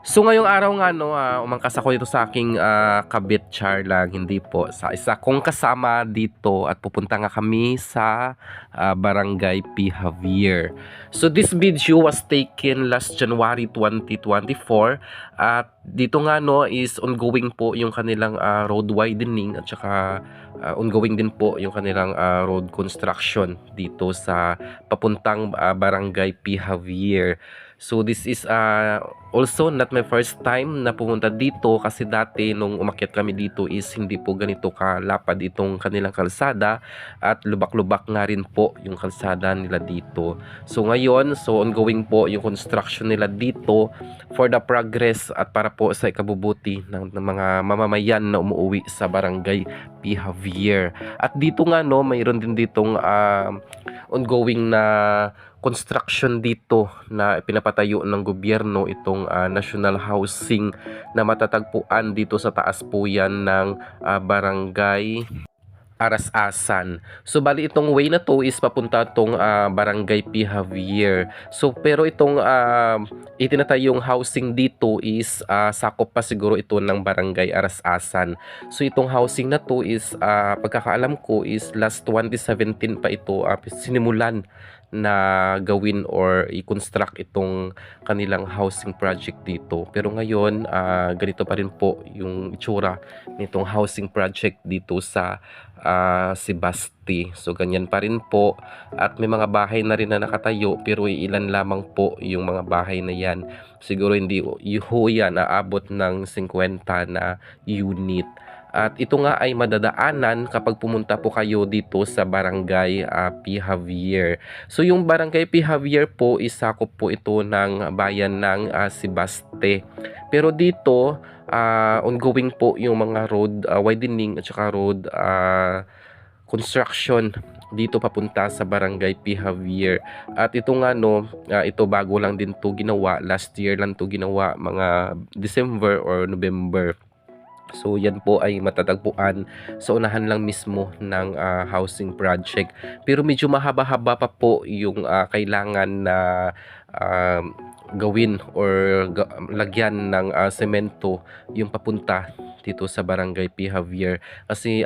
So ngayong araw nga no, umangkas ako dito sa aking kabit char lang, hindi po sa isa kong kasama dito at pupunta nga kami sa Barangay P. Javier. So this video was taken last January 2024 at dito nga no is ongoing po yung kanilang road widening at saka ongoing din po yung kanilang road construction dito sa papuntang Barangay P. Javier. So this is also not my first time na pumunta dito kasi dati nung umakyat kami dito is hindi po ganito kalapad itong kanilang kalsada at lubak-lubak nga rin po yung kalsada nila dito. So ngayon, so ongoing po yung construction nila dito for the progress at para po sa ikabubuti ng mga mamamayan na umuwi sa Barangay P. Javier. At dito nga no, mayroon din ditong ongoing na construction dito na pinapatayo ng gobyerno itong national housing na matatagpuan dito sa taas po yan ng Barangay Aras-asan. So bali itong way na to is papunta tong Barangay P. Javier. So pero itong itinatayong housing dito is sakop pa siguro ito ng Barangay Aras-asan. So itong housing na to is pagkakaalam ko is last 2017 pa ito sinimulan na gawin or i-construct itong kanilang housing project dito. Pero ngayon, ganito pa rin po yung itsura nitong housing project dito sa Sebasti. So ganyan pa rin po at may mga bahay na rin na nakatayo pero ilan lamang po yung mga bahay na yan. Siguro hindi yan aabot ng 50 na unit. At ito nga ay madadaanan kapag pumunta po kayo dito sa Barangay P. Javier. So yung Barangay P. Javier po isakop po ito ng bayan ng Sebasti. Pero dito ongoing po yung mga road widening at saka road construction dito papunta sa Barangay P. Javier. At ito nga no, ito bago lang din to ginawa. Last year lang to ginawa, mga December or November. So yan po ay matatagpuan sa unahan lang mismo ng housing project. Pero medyo mahaba-haba pa po yung kailangan na gawin or lagyan ng semento yung papunta dito sa Barangay P. Javier kasi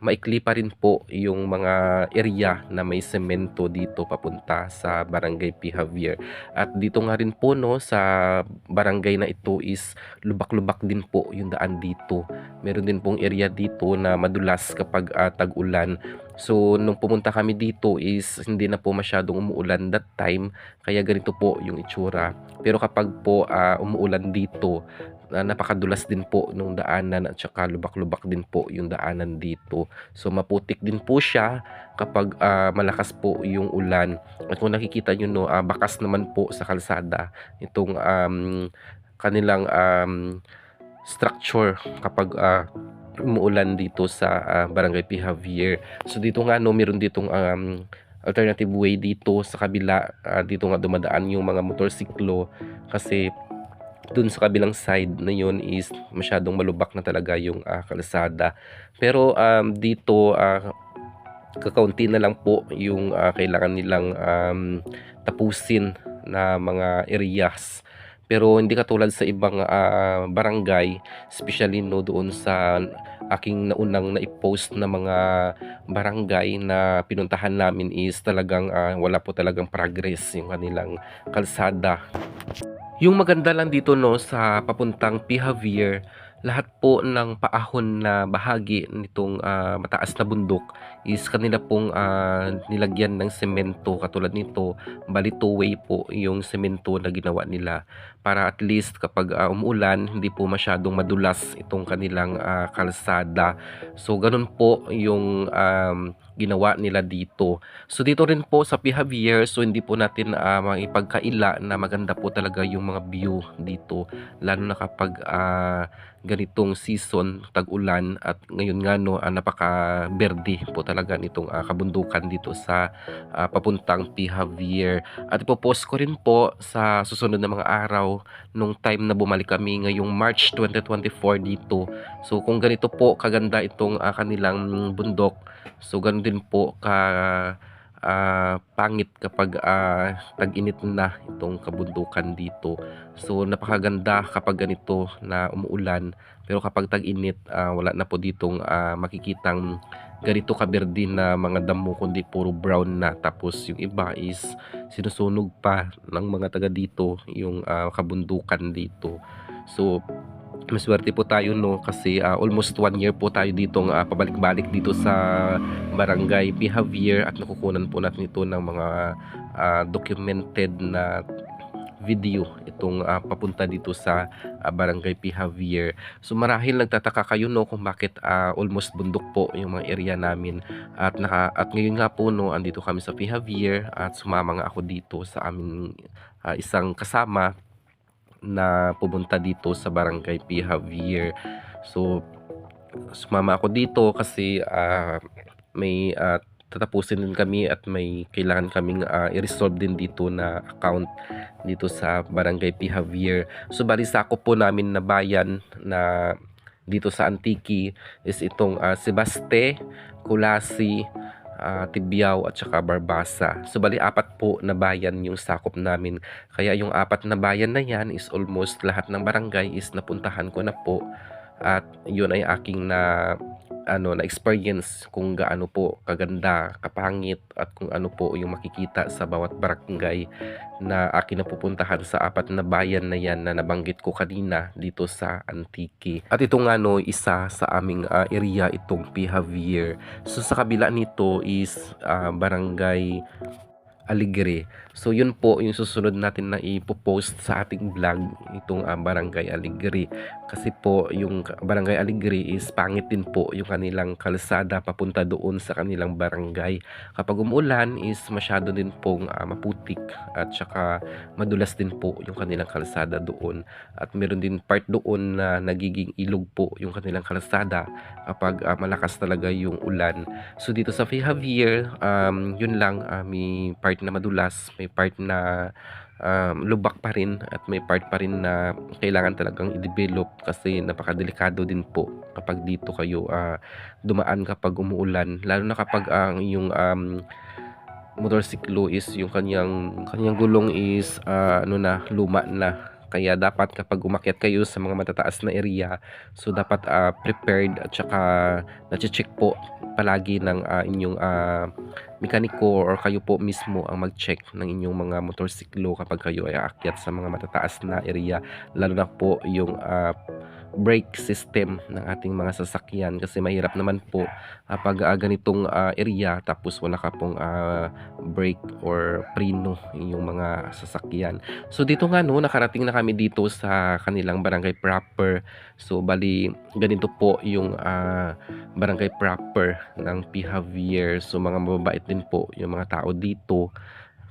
maikli pa rin po yung mga area na may semento dito papunta sa Barangay P. Javier. At dito nga rin po no sa barangay na ito is lubak-lubak din po yung daan dito. Meron din pong area dito na madulas kapag tag-ulan. So nung pumunta kami dito is hindi na po masyadong umuulan that time kaya ganito po yung itsura. Pero kapag po umuulan dito napakadulas din po nung daanan at saka lubak-lubak din po yung daanan dito. So maputik din po siya kapag malakas po yung ulan. At kung nakikita nyo no, bakas naman po sa kalsada itong kanilang structure kapag umuulan dito sa Barangay P. Javier. So dito nga no, meron ditong alternative way dito sa kabila. Dito nga dumadaan yung mga motorsiklo kasi dun sa kabilang side na yun is masyadong malubak na talaga yung kalsada. Pero dito kakaunti na lang po yung kailangan nilang tapusin na mga areas. Pero hindi katulad sa ibang barangay, especially no doon sa aking naunang na-post na mga barangay na pinuntahan namin is talagang wala po talagang progress yung kanilang kalsada. Yung maganda lang dito no sa papuntang P. Javier, lahat po ng paahon na bahagi nitong mataas na bundok is kanila pong nilagyan ng semento katulad nito. Bali two-way po yung semento na ginawa nila para at least kapag umuulan hindi po masyadong madulas itong kanilang kalsada. So ganun po yung ginawa nila dito. So dito rin po sa P. Javier, so hindi po natin maipagkaila na maganda po talaga yung mga view dito lalo na kapag ganitong season tag-ulan at ngayon nga no napaka-berde po talaga nitong kabundukan dito sa papuntang P. Javier. At ipopost ko rin po sa susunod na mga araw nung time na bumalik kami ngayong March 2024 dito. So kung ganito po kaganda itong kanilang bundok, so ganun din po ka pangit kapag tag-init na itong kabundukan dito. So napakaganda kapag ganito na umuulan, pero kapag tag-init wala na po ditong makikitang ganito kaberde na mga damo, kundi puro brown na. Tapos yung iba is sinusunog pa ng mga taga dito yung kabundukan dito. So maswerte po tayo, no, kasi almost 1 year po tayo ditong pabalik-balik dito sa Barangay P. Javier, at nakukunan po natin ito ng mga documented na video itong papunta dito sa Barangay P. Javier. So marahil nagtataka kayo, no, kung bakit almost bundok po yung mga area namin, at ngayon nga po, no, andito kami sa P. Javier at sumama nga ako dito sa aming isang kasama na pumunta dito sa Barangay P. Javier. So sumama ako dito kasi may tatapusin din kami at may kailangan kaming i-resolve din dito na account dito sa Barangay P. Javier. So bali sakop po namin na bayan na dito sa Antique is itong Sebaste, Kulasi, Tibyao at saka Barbasa. So bali 4 po na bayan yung sakop namin. Kaya yung 4 na bayan na yan is almost lahat ng barangay is napuntahan ko na po. At yun ay aking na experience kung gaano po kaganda, kapangit, at kung ano po yung makikita sa bawat barangay na akin napupuntahan sa 4 na bayan na yan na nabanggit ko kanina dito sa Antique. At ito nga, no, isa sa aming area itong P. Javier. So sa kabila nito is Barangay Aligre. So yun po yung susunod natin na ipopost sa ating vlog, itong Barangay Aligre. Kasi po yung Barangay Aligre is pangit din po yung kanilang kalsada papunta doon sa kanilang barangay. Kapag umulan is masyado din pong maputik at saka madulas din po yung kanilang kalsada doon. At meron din part doon na nagiging ilog po yung kanilang kalsada kapag malakas talaga yung ulan. So dito sa P. Javier, yun lang, may part na madulas, may part na lubak pa rin, at may part pa rin na kailangan talagang i-develop kasi napakadelikado din po kapag dito kayo dumaan kapag umuulan, lalo na kapag yung motorsiklo is yung kanyang gulong is luma na. Kaya dapat kapag umakyat kayo sa mga matataas na area, so dapat prepared at saka na-check po palagi ng inyong mekaniko or kayo po mismo ang mag-check ng inyong mga motorsiklo kapag kayo ay aakyat sa mga matataas na area, lalo na po yung brake system ng ating mga sasakyan, kasi mahirap naman po pag ganitong area tapos wala ka pong brake or preno yung mga sasakyan. So dito nga, no, nakarating na kami dito sa kanilang barangay proper. So bali ganito po yung barangay proper ng P. Javier. So mga mababait din po yung mga tao dito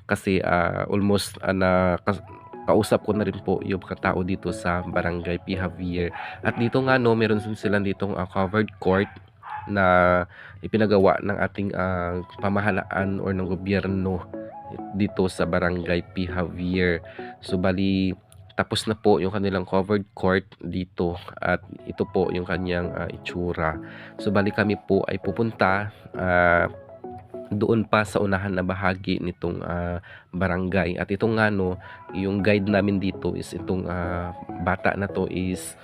kasi almost kausap ko na rin po yung mga tao dito sa Barangay P. Javier. At dito nga, no, meron din sila ditong covered court na ipinagawa ng ating pamahalaan or ng gobyerno dito sa Barangay P. Javier. So bali tapos na po yung kanilang covered court dito, at ito po yung kanyang itsura. So bali kami po ay pupunta doon pa sa unahan na bahagi nitong barangay. At ito nga, no, yung guide namin dito is itong bata na to is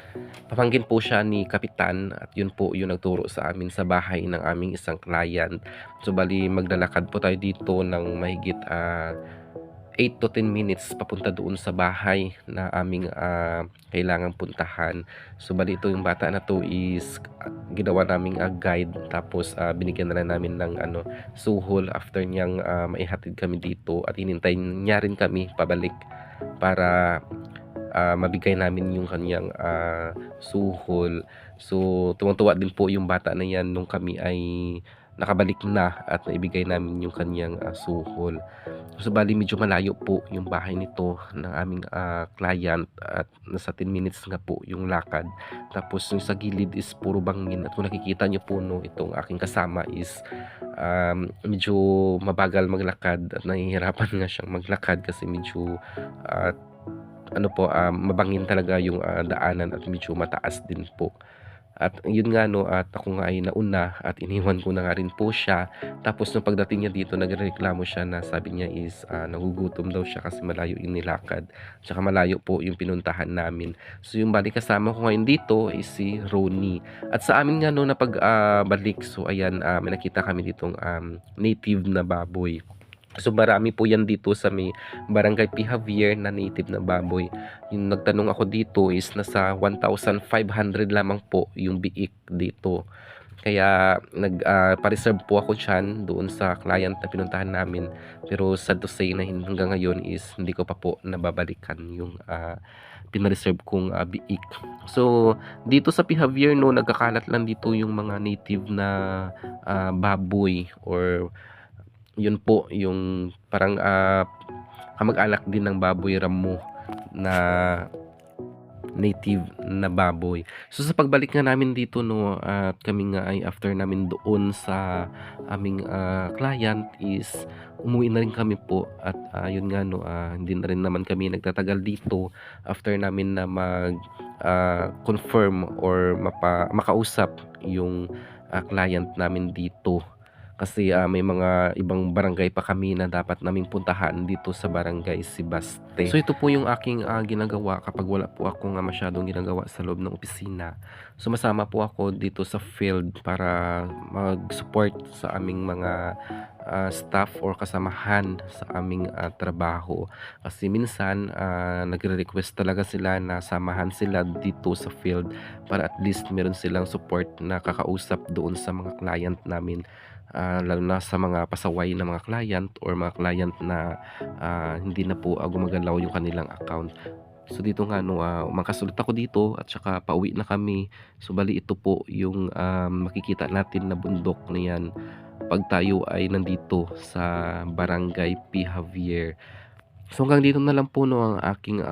pamangkin po siya ni Kapitan, at yun po yung nagturo sa amin sa bahay ng aming isang client. So bali maglalakad po tayo dito ng mahigit 8 to 10 minutes papunta doon sa bahay na aming kailangang puntahan. So bali ito yung bata na to is ginawa naming guide, tapos binigyan na lang namin ng suhol after niyang maihatid kami dito, at hinintay niya rin kami pabalik para mabigay namin yung kanyang suhol. So tuwang-tuwa din po yung bata na yan nung kami ay nakabalik na at naibigay namin yung kanyang suhol. So bali medyo malayo po yung bahay nito ng aming client, at nasa 10 minutes nga po yung lakad. Tapos yung sa gilid is puro bangin, at kung nakikita nyo po, no, itong aking kasama is medyo mabagal maglakad at nahihirapan nga siyang maglakad kasi medyo mabangin talaga yung daanan at medyo mataas din po. At yun nga 'no, at ako nga ay nauna at iniwan ko na nga rin po siya. Tapos nung pagdating niya dito nagrereklamo siya na sabi niya is, nagugutom daw siya kasi malayo yung nilakad, tsaka malayo po yung pinuntahan namin. So yung bale kasama ko ngayon dito is si Ronnie. At sa amin nga 'no na balik, so ayan, may nakita kami ditong, native na baboy. So marami po yan dito sa may Barangay P. Javier na native na baboy. Yung nagtanong ako dito is nasa 1,500 lamang po yung biik dito. Kaya pa-reserve po ako diyan doon sa client na pinuntahan namin. Pero sad to say na hanggang ngayon is hindi ko pa po nababalikan yung pina-reserve kong biik. So dito sa P. Javier 'no, nagkakalat lang dito yung mga native na baboy, or yun po yung parang kamag-anak din ng baboy ramo na native na baboy. So sa pagbalik nga namin dito 'no, at kami nga ay after namin doon sa aming client is umuwi na rin kami po. At yun nga 'no, hindi na rin naman kami nagtatagal dito after namin na confirm or makausap yung client namin dito. Kasi may mga ibang barangay pa kami na dapat naming puntahan dito sa Barangay Sibaste. So ito po yung aking ginagawa kapag wala po akong masyadong ginagawa sa loob ng opisina. Sumasama po ako dito sa field para mag-support sa aming mga staff or kasamahan sa aming trabaho. Kasi minsan nagre-request talaga sila na samahan sila dito sa field para at least meron silang support na kakausap doon sa mga client namin. Lalo na sa mga pasaway na mga client or mga client na hindi na po gumagalaw yung kanilang account. So dito nga 'no, makasulit ako dito at saka pauwi na kami. So bali ito po yung makikita natin na bundok na 'yan 'pag tayo ay nandito sa Barangay P. Javier. So hanggang dito na lang po 'no ang aking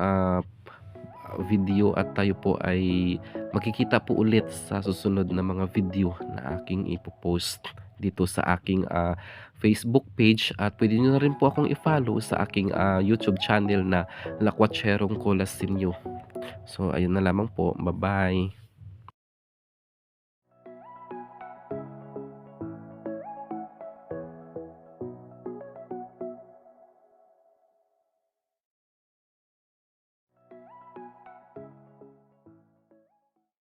video, at tayo po ay magkikita po ulit sa susunod na mga video na aking ipo-post dito sa aking Facebook page. At pwede nyo na rin po akong i-follow sa aking YouTube channel na Lakwatcherong Colasinyo. So ayun na lamang po, bye bye.